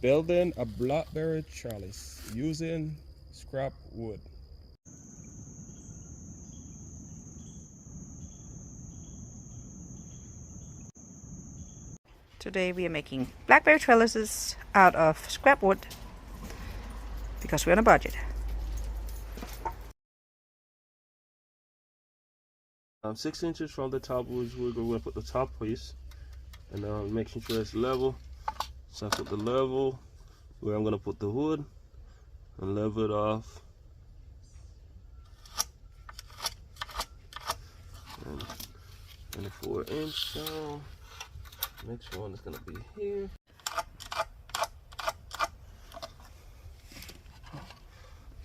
Building a Blackberry Trellis using scrap wood. Today we are making blackberry trellises out of scrap wood because we're on a budget. 6 inches from the top, we're going to put the top piece, and making sure it's level. So I put the level where I'm going to put the wood and level it off. And 24 inch down. Next one is going to be here.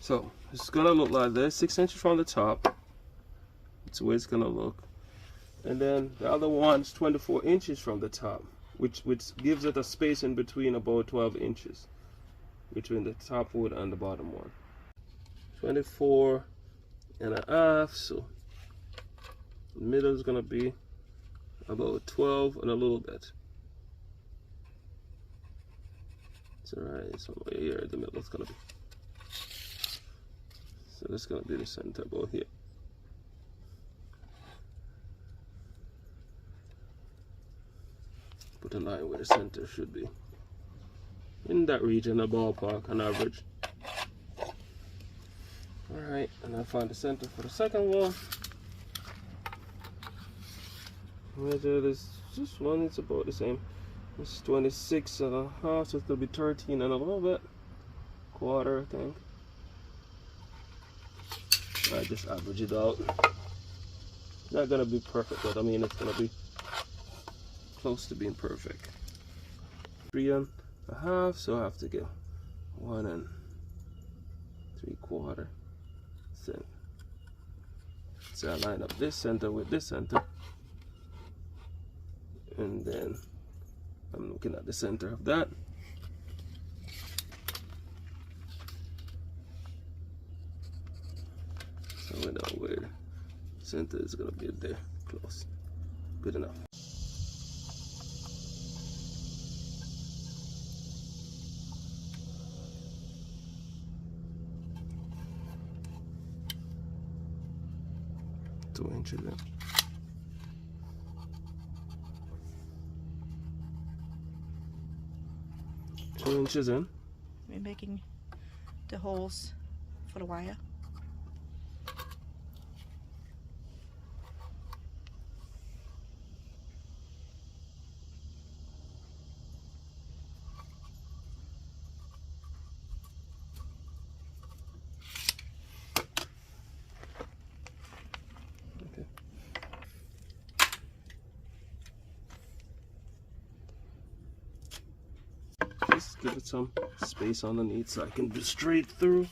So it's going to look like this, 6 inches from the top. That's the way it's going to look. And then the other one's 24 inches from the top, which gives it a space in between about 12 inches between the top wood and the bottom one. 24 and a half, so the middle is going to be about 12 and a little bit. It's alright, somewhere here the middle is going to be. So that's going to be the center about here. Put a line where the center should be. In that region, a ballpark, an average. Alright, and I find the center for the second one. Measure this one, it's about the same. It's 26 and a half, so it's going to be 13 and a little bit. Quarter, I think. I just average it out. Not going to be perfect, but I mean it's going to be close to being perfect. 3 and a half, so I have to get 1 3/4 cent. So I line up this center with this center, and then I'm looking at the center of that. So we know where the center is going to be there, close. Good enough. Two inches in. Two inches in. We're making the holes for the wire. Just give it some space underneath so I can do straight through.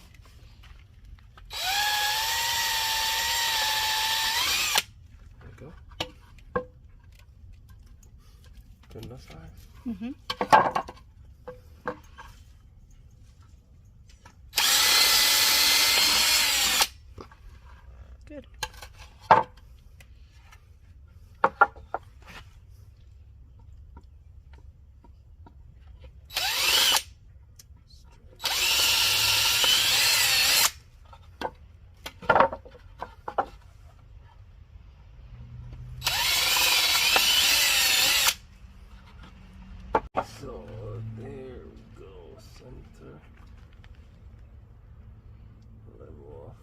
There you go. Good enough size. Good. So there we go, center, level off.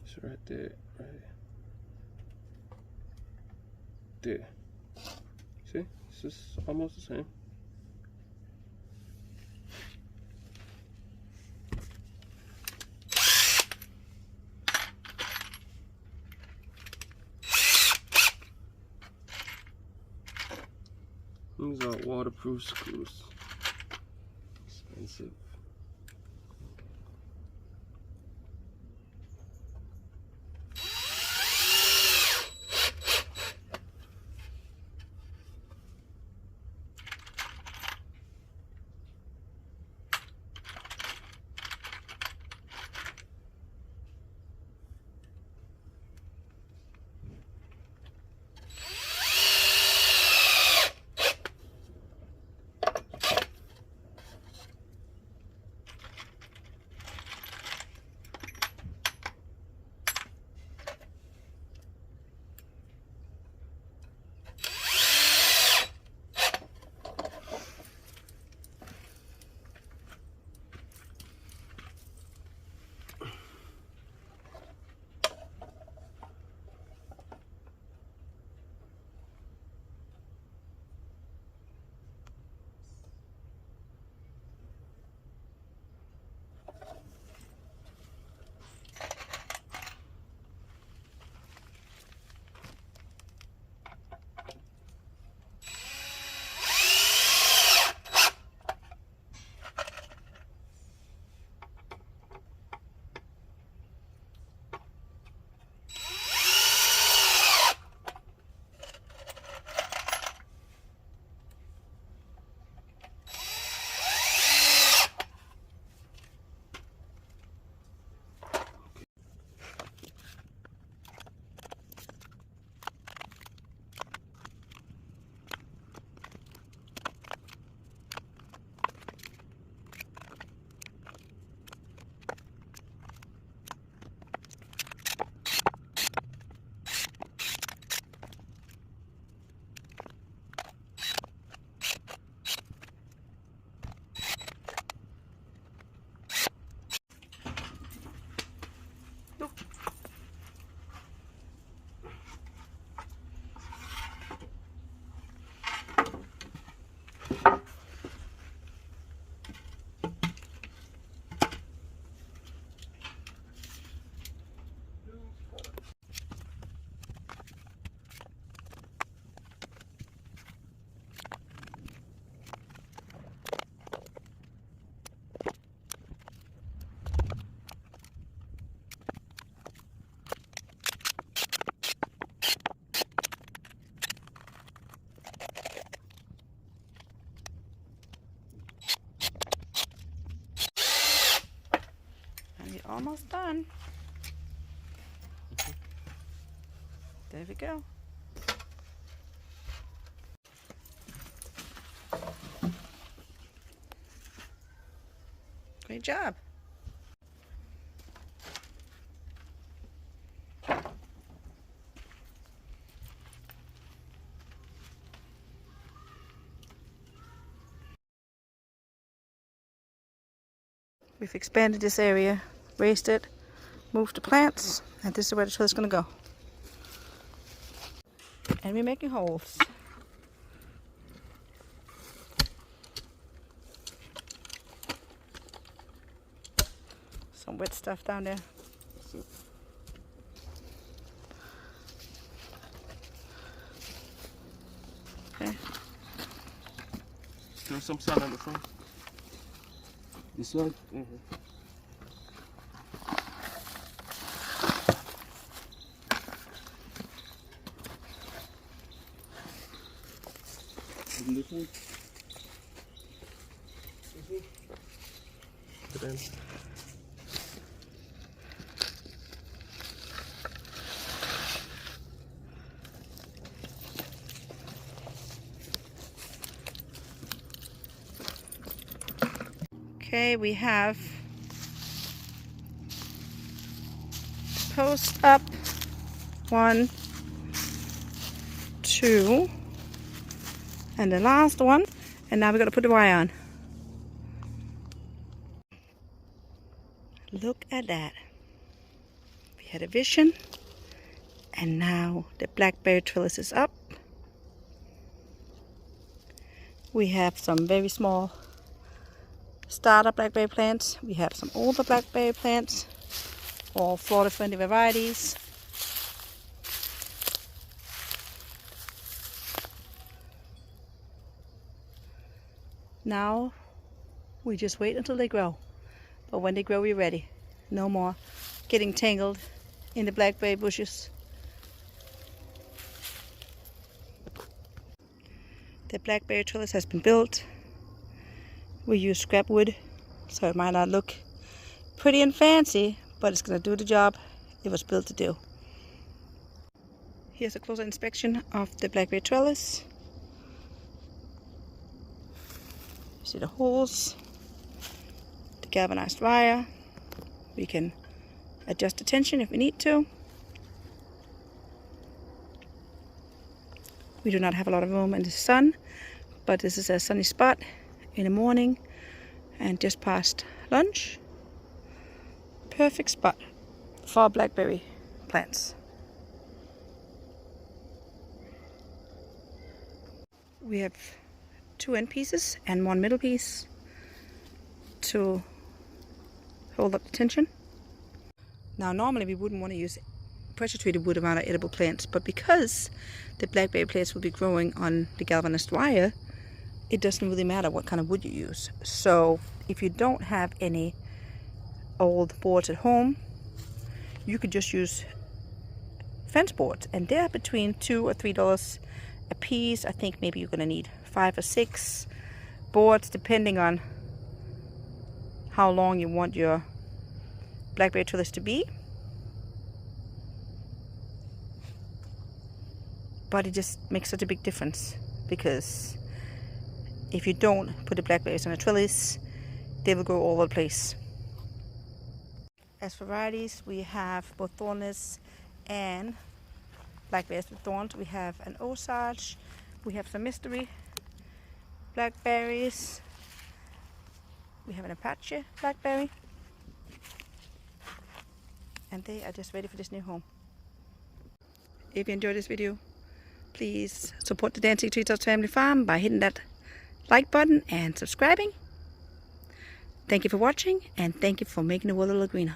It's right there, right there. See, it's just almost the same. These are waterproof screws. Expensive. almost done. There we go. Great job. We've expanded this area, raised it, moved the plants, and this is where the trellis is going to go. And we're making holes. Some wet stuff down there. Okay. There's some sun on the front. This one? Mm-hmm. This one? Put in. Okay, we have post up 1, 2, and the last one, and now we're going to put the wire on. Look at that. We had a vision, and now the Blackberry Trellis is up. We have some very small starter blackberry plants. We have some older blackberry plants, all Florida-friendly varieties. Now we just wait until they grow. But when they grow, we're ready. No more getting tangled in the blackberry bushes. The Blackberry Trellis has been built. We use scrap wood, so it might not look pretty and fancy, but it's going to do the job it was built to do. Here's a closer inspection of the Blackberry Trellis. You see the holes, the galvanized wire. We can adjust the tension if we need to. We do not have a lot of room in the sun, but this is a sunny spot in the morning and just past lunch. Perfect spot for blackberry plants. We have 2 end pieces and 1 middle piece to hold up the tension. Now normally we wouldn't want to use pressure treated wood around our edible plants, but because the blackberry plants will be growing on the galvanized wire, it doesn't really matter what kind of wood you use. So if you don't have any old boards at home, you could just use fence boards, and they're between $2 or $3 a piece. I think maybe you're going to need 5 or 6 boards depending on how long you want your blackberry trellis to be. But it just makes such a big difference, because if you don't put the blackberries on a trellis, they will grow all over the place. As for varieties, we have both thornless and blackberries with thorns. We have an Osage, we have some mystery blackberries, we have an Apache blackberry, and they are just ready for this new home. If you enjoyed this video, please support the Dancing Trees House Family Farm by hitting that like button and subscribing. Thank you for watching, and thank you for making the world a little greener.